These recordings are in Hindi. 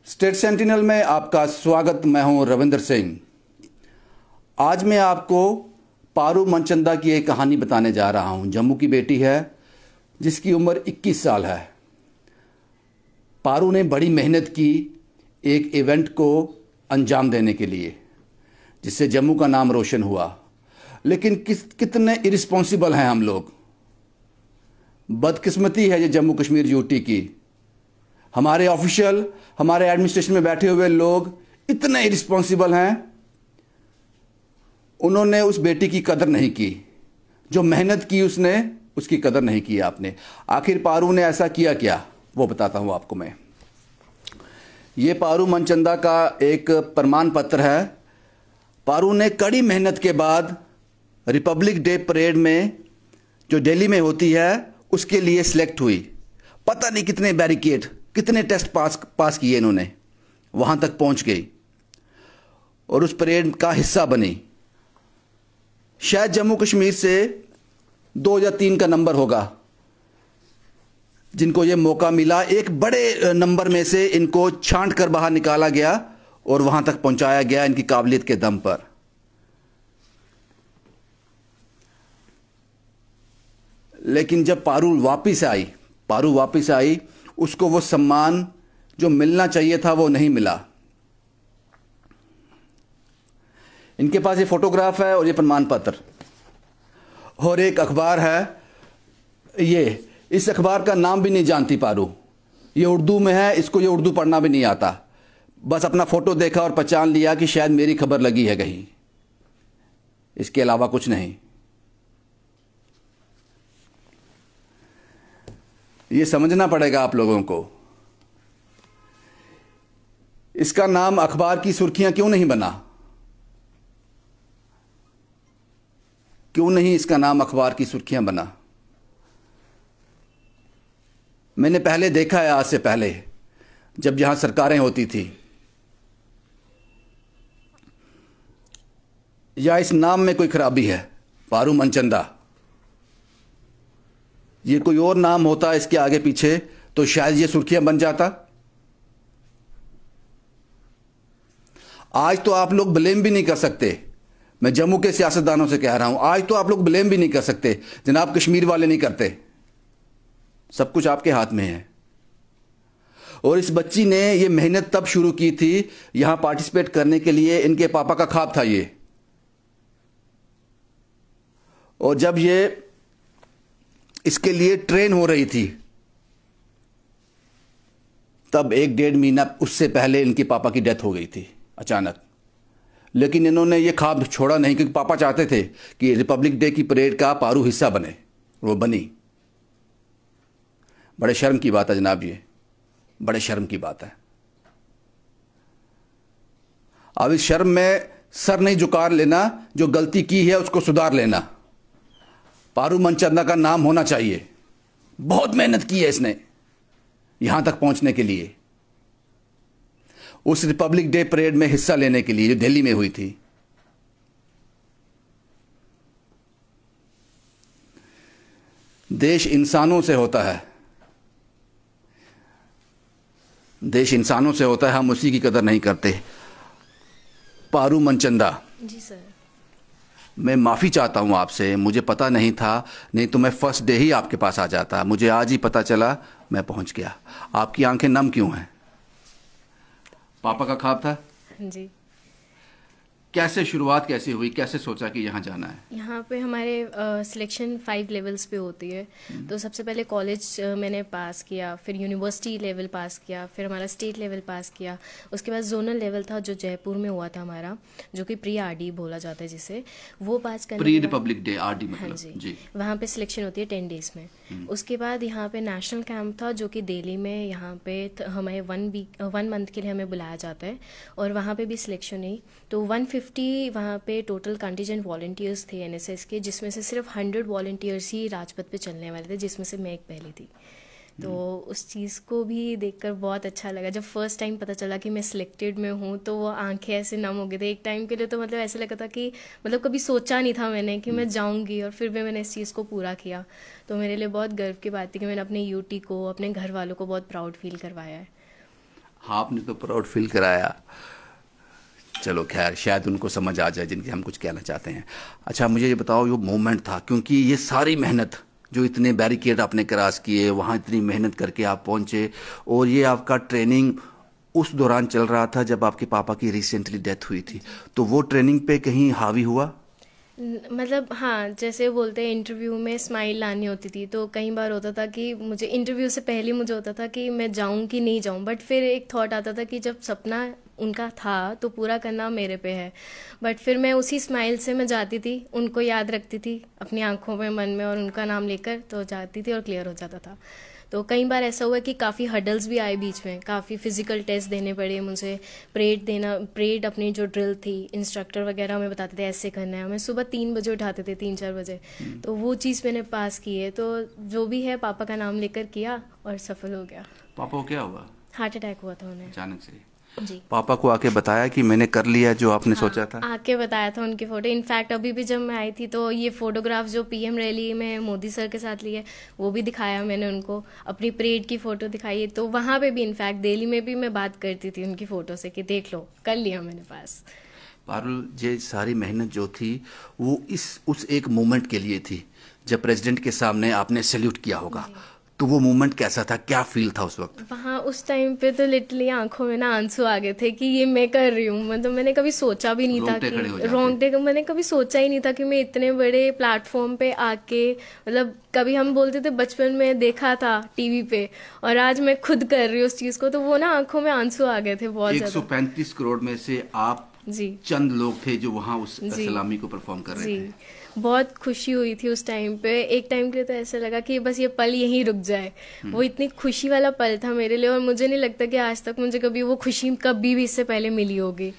स्टेट सेंटिनल में आपका स्वागत। मैं हूं रविंदर सिंह। आज मैं आपको पारू मनचंदा की एक कहानी बताने जा रहा हूं। जम्मू की बेटी है जिसकी उम्र 21 साल है। पारू ने बड़ी मेहनत की एक इवेंट को अंजाम देने के लिए, जिससे जम्मू का नाम रोशन हुआ। लेकिन कितने इरिस्पॉन्सिबल हैं हम लोग। बदकिस्मती है ये जम्मू कश्मीर यूटी की। हमारे ऑफिशियल, हमारे एडमिनिस्ट्रेशन में बैठे हुए लोग इतने इरिस्पॉन्सिबल हैं, उन्होंने उस बेटी की कदर नहीं की। जो मेहनत की उसने, उसकी कदर नहीं की आपने। आखिर पारू ने ऐसा किया क्या, वो बताता हूं आपको मैं। ये पारू मनचंदा का एक प्रमाण पत्र है। पारू ने कड़ी मेहनत के बाद रिपब्लिक डे परेड में, जो दिल्ली में होती है, उसके लिए सिलेक्ट हुई। पता नहीं कितने बैरिकेड, कितने टेस्ट पास किए इन्होंने, वहां तक पहुंच गई और उस परेड का हिस्सा बनी। शायद जम्मू कश्मीर से 2 या 3 का नंबर होगा जिनको ये मौका मिला। एक बड़े नंबर में से इनको छांट कर बाहर निकाला गया और वहां तक पहुंचाया गया इनकी काबिलियत के दम पर। लेकिन जब पारू वापस आई, उसको वो सम्मान जो मिलना चाहिए था वो नहीं मिला। इनके पास ये फोटोग्राफ है और ये प्रमाण पत्र और एक अखबार है। इस अखबार का नाम भी नहीं जानती पारू। ये उर्दू में है, इसको ये उर्दू पढ़ना भी नहीं आता। बस अपना फोटो देखा और पहचान लिया कि शायद मेरी खबर लगी है कहीं, इसके अलावा कुछ नहीं। ये समझना पड़ेगा आप लोगों को। इसका नाम अखबार की सुर्खियां क्यों नहीं बना? क्यों नहीं इसका नाम अखबार की सुर्खियां बना? मैंने पहले देखा है, आज से पहले, जब जहां सरकारें होती थी। या इस नाम में कोई खराबी है? पारू मनचंदा, ये कोई और नाम होता इसके आगे पीछे तो शायद ये सुर्खियां बन जाता। आज तो आप लोग ब्लेम भी नहीं कर सकते। मैं जम्मू के सियासतदानों से कह रहा हूं, आज तो आप लोग ब्लेम भी नहीं कर सकते। जनाब, कश्मीर वाले नहीं करते। सब कुछ आपके हाथ में है। और इस बच्ची ने ये मेहनत तब शुरू की थी यहां पार्टिसिपेट करने के लिए। इनके पापा का ख्वाब था ये। और जब ये इसके लिए ट्रेन हो रही थी, तब 1-1.5 महीना उससे पहले इनके पापा की डेथ हो गई थी अचानक। लेकिन इन्होंने ये ख्वाब छोड़ा नहीं, क्योंकि पापा चाहते थे कि रिपब्लिक डे की परेड का पारू हिस्सा बने। वो बनी। बड़े शर्म की बात है जनाब, ये बड़े शर्म की बात है। अब इस शर्म में सर नहीं झुका लेना, जो गलती की है उसको सुधार लेना। पारू मनचंदा का नाम होना चाहिए। बहुत मेहनत की है इसने यहां तक पहुंचने के लिए, उस रिपब्लिक डे परेड में हिस्सा लेने के लिए जो दिल्ली में हुई थी। देश इंसानों से होता है, देश इंसानों से होता है, हम उसी की कदर नहीं करते। पारू मनचंदा जी सर, मैं माफ़ी चाहता हूँ आपसे। मुझे पता नहीं था, नहीं तो मैं फर्स्ट डे ही आपके पास आ जाता। मुझे आज ही पता चला, मैं पहुँच गया। आपकी आंखें नम क्यों हैं? पापा का ख्वाब था? जी। कैसे शुरुआत कैसे हुई? कैसे सोचा कि यहाँ जाना है? यहाँ पे हमारे सिलेक्शन 5 लेवल्स पे होती है। तो सबसे पहले कॉलेज मैंने पास किया, फिर यूनिवर्सिटी लेवल पास किया, फिर हमारा स्टेट लेवल पास किया। उसके बाद जोनल लेवल था जो जयपुर में हुआ था हमारा, जो कि प्री आरडी बोला जाता है जिसे, वो पास करने प्री रिपब्लिक डे आरडी मतलब? हाँ जी। वहाँ पे सिलेक्शन होती है 10 डेज में। उसके बाद यहाँ पे नेशनल कैंप था जो कि दिल्ली में, यहाँ पे हमें 1 मंथ के लिए हमें बुलाया जाता है और वहाँ पे भी सिलेक्शन हुई। तो 150 वहाँ पे टोटल कंटीजेंट वॉलंटियर्स थे एनएसएस के, जिसमें से सिर्फ 100 वॉलंटियर्स ही राजपथ पे चलने वाले थे, जिसमें से मैं एक पहली थी। तो उस चीज़ को भी देखकर बहुत अच्छा लगा। जब फर्स्ट टाइम पता चला कि मैं सिलेक्टेड में हूँ, तो वो आंखें ऐसे नम हो गई थी एक टाइम के लिए। तो मतलब ऐसे लगा था कि मतलब कभी सोचा नहीं था मैंने कि मैं जाऊँगी, और फिर भी मैंने इस चीज़ को पूरा किया। तो मेरे लिए बहुत गर्व की बात थी कि मैंने अपने यूटी को, अपने घर वालों को बहुत प्राउड फील करवाया है। हाँ, आपने तो प्राउड फील कराया। चलो खैर, शायद उनको समझ आ जाए जिनकी हम कुछ कहना चाहते हैं। अच्छा मुझे ये बताओ, जो मोमेंट था, क्योंकि ये सारी मेहनत, जो इतने बैरिकेड आपने क्रॉस किए, वहाँ इतनी मेहनत करके आप पहुँचे, और ये आपका ट्रेनिंग उस दौरान चल रहा था जब आपके पापा की रिसेंटली डेथ हुई थी, तो वो ट्रेनिंग पे कहीं हावी हुआ? मतलब हाँ, जैसे बोलते हैं इंटरव्यू में स्माइल लानी होती थी, तो कई बार होता था कि मुझे इंटरव्यू से पहले मुझे होता था कि मैं जाऊं कि नहीं जाऊं, बट फिर एक थॉट आता था कि जब सपना उनका था तो पूरा करना मेरे पे है। बट फिर मैं उसी स्माइल से मैं जाती थी, उनको याद रखती थी अपनी आंखों में, मन में, और उनका नाम लेकर तो जाती थी और क्लियर हो जाता था। तो कई बार ऐसा हुआ कि काफ़ी हडल्स भी आए बीच में, काफ़ी फिजिकल टेस्ट देने पड़े मुझे, परेड अपनी जो ड्रिल थी, इंस्ट्रक्टर वगैरह हमें बताते थे ऐसे करना है, हमें सुबह 3 बजे उठाते थे, 3-4 बजे। तो वो चीज़ मैंने पास की है, तो जो भी है पापा का नाम लेकर किया और सफल हो गया। पापा को क्या हुआ? हार्ट अटैक हुआ था उन्हें अचानक से? जी। पापा को आके बताया कि मैंने कर लिया जो आपने हाँ, सोचा था? आके बताया था उनकी फोटो। इनफैक्ट अभी भी जब मैं आई थी तो ये फोटोग्राफ जो पीएम रैली में मोदी सर के साथ ली है, वो भी दिखाया मैंने उनको, अपनी परेड की फोटो दिखाई। तो वहां पे भी, इनफैक्ट दिल्ली में भी मैं बात करती थी उनकी फोटो से कि देख लो, कर लिया मैंने पास। पारुल, ये सारी मेहनत जो थी वो उस एक मोमेंट के लिए थी जब प्रेसिडेंट के सामने आपने सैल्यूट किया होगा, तो वो मोमेंट कैसा था, क्या फील था उस वक्त? वहाँ उस टाइम पे तो लिटरली आंखों में ना आंसू आ गए थे कि ये मैं कर रही हूँ। मतलब मैंने कभी सोचा भी नहीं था रोंगटे खड़े हो कि जाते। रोंगटे, मैंने कभी सोचा ही नहीं था कि मैं इतने बड़े प्लेटफॉर्म पे आके, मतलब कभी हम बोलते थे बचपन में देखा था टीवी पे, और आज मैं खुद कर रही हूँ उस चीज को, तो वो ना आंखों में आंसू आ गए थे बहुत ज्यादा। 135 करोड़ में से आप जी चंद लोग थे जो वहां उस जी सलामी को परफॉर्म कर रहे जी, थे। बहुत खुशी हुई थी उस टाइम पे। एक टाइम के लिए तो ऐसा लगा कि बस ये पल यहीं रुक जाए। वो इतनी खुशी वाला पल था मेरे लिए, और मुझे नहीं लगता कि आज तक मुझे कभी वो खुशी कभी भी इससे पहले मिली होगी।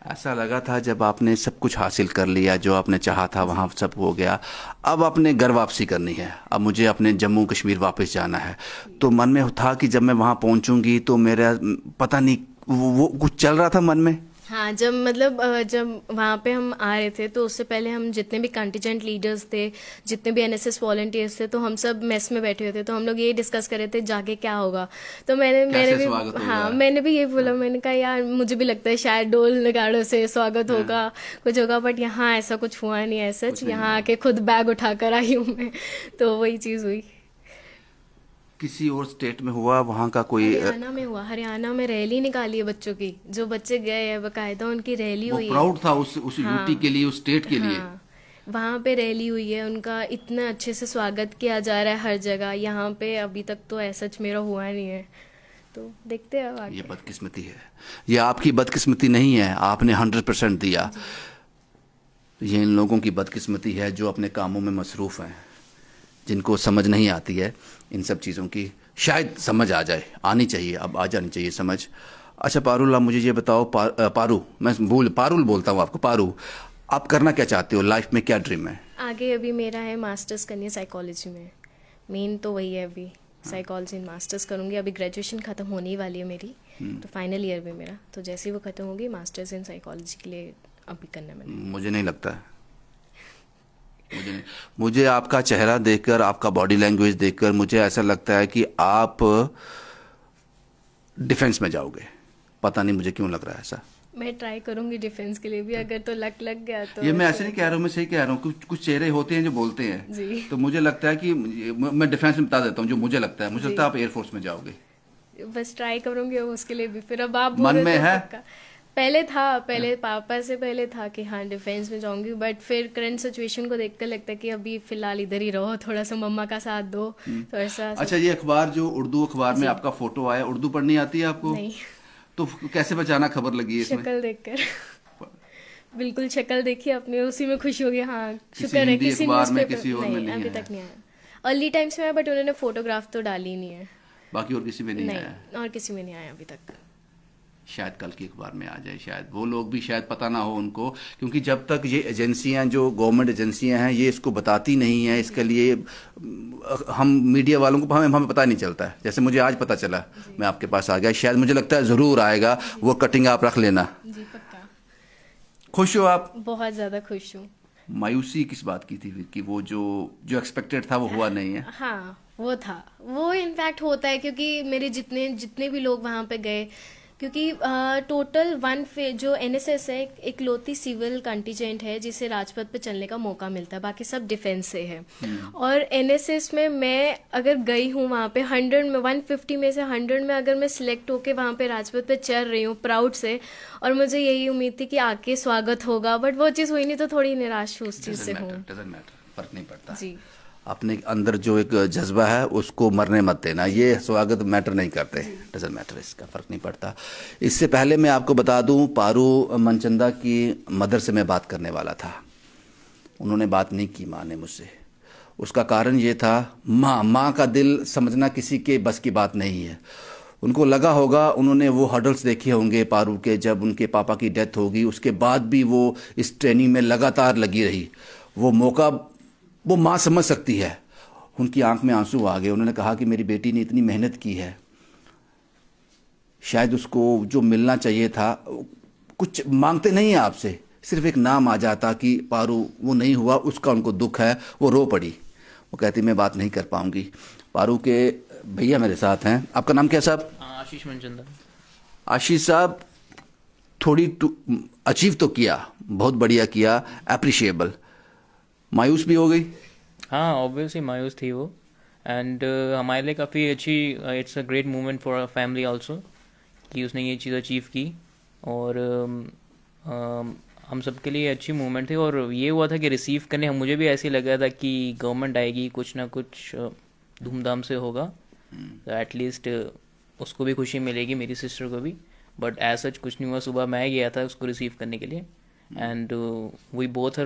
ऐसा लगा था जब आपने सब कुछ हासिल कर लिया, जो आपने चाहा था वहाँ सब हो गया, अब आपने घर वापसी करनी है, अब मुझे अपने जम्मू कश्मीर वापस जाना है, तो मन में था कि जब मैं वहाँ पहुँचूंगी तो मेरा पता नहीं वो कुछ चल रहा था मन में? हाँ, जब मतलब जब वहाँ पे हम आ रहे थे तो उससे पहले हम जितने भी कंटीजेंट लीडर्स थे, जितने भी एनएसएस वॉलंटियर्स थे, तो हम सब मेस में बैठे हुए थे, तो हम लोग ये डिस्कस कर रहे थे जाके क्या होगा। तो मैंने भी, हाँ मैंने भी ये बोला, मैंने कहा यार मुझे भी लगता है शायद ढोल नगाड़ों से स्वागत होगा, कुछ होगा, बट यहाँ ऐसा कुछ हुआ नहीं है सच। यहाँ आके खुद बैग उठा कर आई हूँ मैं, तो वही चीज़ हुई। किसी और स्टेट में हुआ वहाँ का कोई? हरियाणा में हुआ, हरियाणा में रैली निकाली है बच्चों की, जो बच्चे गए हैं बकायदा उनकी रैली हुई है। वो प्राउड था उस यूटी के लिए, उस स्टेट के लिए। वहाँ पे रैली हुई है, उनका इतना अच्छे से स्वागत किया जा रहा है हर जगह। यहाँ पे अभी तक तो ऐसा मेरा हुआ नहीं है, तो देखते हैं आगे। ये बदकिस्मती है, ये आपकी बदकिस्मती नहीं है, आपने 100% दिया। ये इन लोगों की बदकिस्मती है जो अपने कामों में मसरूफ हैं, जिनको समझ नहीं आती है इन सब चीज़ों की। शायद समझ आ जाए, आनी चाहिए, अब आ जानी चाहिए समझ। अच्छा पारुल, आप मुझे ये बताओ, पारू, मैं पारुल बोलता हूँ आपको, पारू, आप करना क्या चाहते हो लाइफ में, क्या ड्रीम है? आगे अभी मेरा है मास्टर्स करनी है साइकोलॉजी में, मेन तो वही है अभी, साइकोलॉजी में मास्टर्स करूँगी। अभी ग्रेजुएशन ख़त्म होने ही वाली है मेरी, तो फाइनल ईयर में मेरा, तो जैसे ही वो ख़त्म होगी मास्टर्स इन साइकोलॉजी के लिए अभी करना है। मुझे नहीं लगता, मुझे आपका चेहरा देखकर, आपका बॉडी लैंग्वेज देखकर मुझे ऐसा लगता है कि आप डिफेंस में जाओगे। पता नहीं मुझे क्यों लग रहा है ऐसा। मैं ट्राई करूंगी डिफेंस के लिए भी, अगर तो लग गया तो। ये मैं ऐसे नहीं कह रहा हूँ, मैं सही कह रहा हूँ। कुछ चेहरे होते हैं जो बोलते हैं जी। तो मुझे लगता है कि मैं डिफेंस में बता देता हूँ जो मुझे लगता है। मुझे लगता है आप एयरफोर्स में जाओगे। बस ट्राई करूंगी उसके लिए भी। फिर अब आप मन में है? पहले था, पहले पापा से पहले था कि हाँ डिफेंस में जाऊंगी, बट फिर करंट सिचुएशन को देखकर लगता है कि अभी फिलहाल इधर ही रहो, थोड़ा सा मम्मा का साथ दो, तो ऐसा। अच्छा, ये अखबार जो उर्दू अखबार में आपका फोटो आया, उर्दू पढ़नी आती है आपको? नहीं। तो कैसे बचाना खबर लगी है इसमें? शक्ल देखकर बिल्कुल शक्ल देखी अपने, उसी में खुशी हो गई। हाँ शुक्र है, किसी न्यूज़पेपर नहीं अभी तक नहीं आया। अर्ली टाइम्स में आया, बट उन्होंने फोटोग्राफ तो डाली नहीं है। बाकी और किसी में नहीं आया? और किसी में नहीं आया अभी तक। शायद कल की अखबार में आ जाए, शायद वो लोग भी शायद पता ना हो उनको, क्योंकि जब तक ये एजेंसियां, जो गवर्नमेंट एजेंसियां हैं, ये इसको बताती नहीं हैं, इसके लिए हम मीडिया वालों को हमें पता नहीं चलता है। जैसे मुझे आज पता चला, मैं आपके पास आ गया, शायद मुझे लगता है ज़रूर आएगा। वो कटिंग आप रख लेना। जी पक्का। खुश हो आप? बहुत ज़्यादा खुश हूँ। मायूसी किस बात की थी कि वो जो एक्सपेक्टेड था वो हुआ नहीं है? हाँ वो था, वो इनफैक्ट होता है, क्योंकि मेरे जितने भी लोग वहाँ पे गए, क्योंकि टोटल जो एनएसएस है इकलौती सिविल कंटीजेंट है जिसे राजपथ पे चलने का मौका मिलता है, बाकी सब डिफेंस से है। और एनएसएस में मैं अगर गई हूँ वहाँ पे 100 में 150 में से 100 में अगर मैं सिलेक्ट होके वहाँ पे राजपथ पे चल रही हूँ प्राउड से, और मुझे यही उम्मीद थी कि आके स्वागत होगा, बट वो चीज़ हुई नहीं तो थोड़ी निराश हूँ उस चीज़ से हूँ। फर्क नहीं पड़ता जी, अपने अंदर जो एक जज्बा है उसको मरने मत देना, ये स्वागत मैटर नहीं करते, डजंट मैटर, इसका फ़र्क नहीं पड़ता। इससे पहले मैं आपको बता दूं, पारू मनचंदा की मदर से मैं बात करने वाला था, उन्होंने बात नहीं की माँ ने मुझसे। उसका कारण ये था, माँ का दिल समझना किसी के बस की बात नहीं है। उनको लगा होगा, उन्होंने वो हर्डल्स देखे होंगे पारू के, जब उनके पापा की डेथ होगी उसके बाद भी वो इस ट्रेनिंग में लगातार लगी रही। वो मौका वो माँ समझ सकती है। उनकी आंख में आंसू आ गए। उन्होंने कहा कि मेरी बेटी ने इतनी मेहनत की है, शायद उसको जो मिलना चाहिए था, कुछ मांगते नहीं है आपसे, सिर्फ एक नाम आ जाता कि पारू, वो नहीं हुआ, उसका उनको दुख है। वो रो पड़ी, वो कहती मैं बात नहीं कर पाऊंगी। पारू के भैया मेरे साथ हैं। आपका नाम क्या साहब? आशीष मनचंदा। आशीष साहब, थोड़ी अचीव तो किया, बहुत बढ़िया किया, अप्रिशिएबल। मायूस भी हो गई? हाँ, ऑब्वियसली मायूस थी वो। एंड हमारे लिए काफ़ी अच्छी, it's a great moment for a family also कि उसने ये चीज़ अचीव की। और हम सबके लिए अच्छी मोमेंट थी। और ये हुआ था कि रिसीव करने मुझे भी ऐसे लगा था कि गवर्नमेंट आएगी, कुछ ना कुछ धूमधाम से होगा, तो एटलीस्ट उसको भी खुशी मिलेगी, मेरी सिस्टर को भी। बट एज सच कुछ नहीं हुआ। सुबह मैं गया था उसको रिसीव करने के लिए, and we both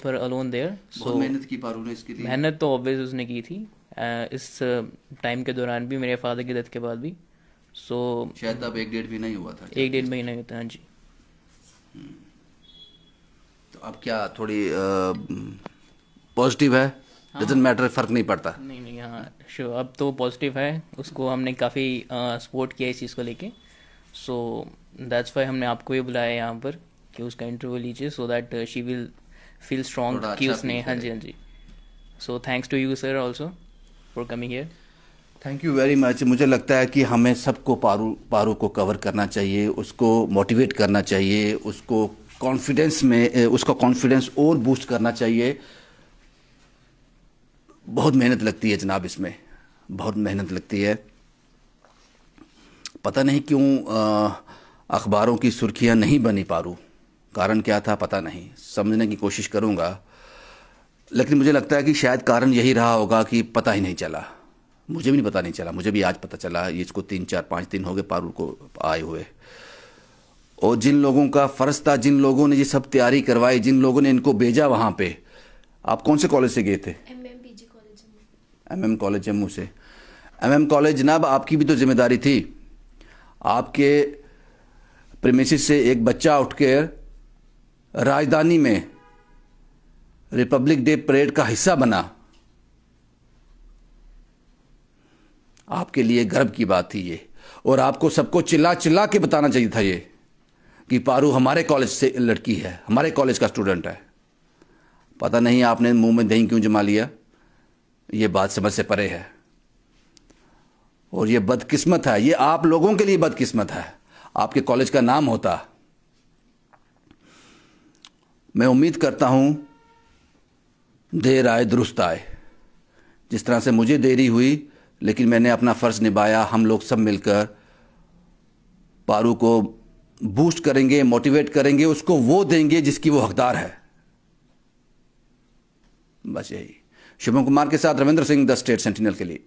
were alone there. So मेहनत की पारू ने इसके लिए। मेहनत तो ऑब्वियस उसने की थी इस टाइम के दौरान भी, मेरे फादर की डेथ के बाद भी। सो शायद अब 1-1.5 महीना ही हुआ था। 1-1.5 महीना ही होता है। हाँ जी। तो अब क्या थोड़ी पॉजिटिव है? डजंट मैटर, फर्क नहीं पड़ता। नहीं, हाँ श्योर, अब तो पॉजिटिव है। उसको हमने काफ़ी सपोर्ट किया इस चीज़ को लेके। सो दैट्स वाई हमने आपको भी बुलाया यहाँ पर कि उसका इंटरव्यू लीजिए, so that she will feel strong कि उसने। हाँ जी, हाँ जी। So thanks to you sir also for coming here. Thank you very much. मुझे लगता है कि हमें सबको पारू को कवर करना चाहिए, उसको मोटिवेट करना चाहिए, उसको उसका कॉन्फिडेंस और बूस्ट करना चाहिए। बहुत मेहनत लगती है जनाब, इसमें बहुत मेहनत लगती है। पता नहीं क्यों अखबारों की सुर्खियां नहीं बनी पारू, कारण क्या था पता नहीं, समझने की कोशिश करूंगा। लेकिन मुझे लगता है कि शायद कारण यही रहा होगा कि पता ही नहीं चला। मुझे भी नहीं पता नहीं चला, मुझे भी आज पता चला। ये इसको 3-4-5 दिन हो गए पारू को आए हुए। और जिन लोगों का फ़र्ज था, जिन लोगों ने ये सब तैयारी करवाई, जिन लोगों ने इनको भेजा वहाँ पे। आप कौन से कॉलेज से गए थे? MMPG college Jammu. MM college Jammu से। MM कॉलेज जनाब, आपकी भी तो जिम्मेदारी थी। आपके प्रीमिसेस से एक बच्चा उठकर राजधानी में रिपब्लिक डे परेड का हिस्सा बना, आपके लिए गर्व की बात थी ये। और आपको सबको चिल्ला चिल्ला के बताना चाहिए था ये कि पारू हमारे कॉलेज से लड़की है, हमारे कॉलेज का स्टूडेंट है। पता नहीं आपने मुंह में दही क्यों जमा लिया, ये बात समझ से परे है। और ये बदकिस्मत है, ये आप लोगों के लिए बदकिस्मत है। आपके कॉलेज का नाम होता। मैं उम्मीद करता हूं देर आए दुरुस्त आए। जिस तरह से मुझे देरी हुई, लेकिन मैंने अपना फ़र्ज़ निभाया। हम लोग सब मिलकर पारू को बूस्ट करेंगे, मोटिवेट करेंगे, उसको वो देंगे जिसकी वो हकदार है। बस यही। शुभम कुमार के साथ Ravindra Singh, the state sentinel के लिए।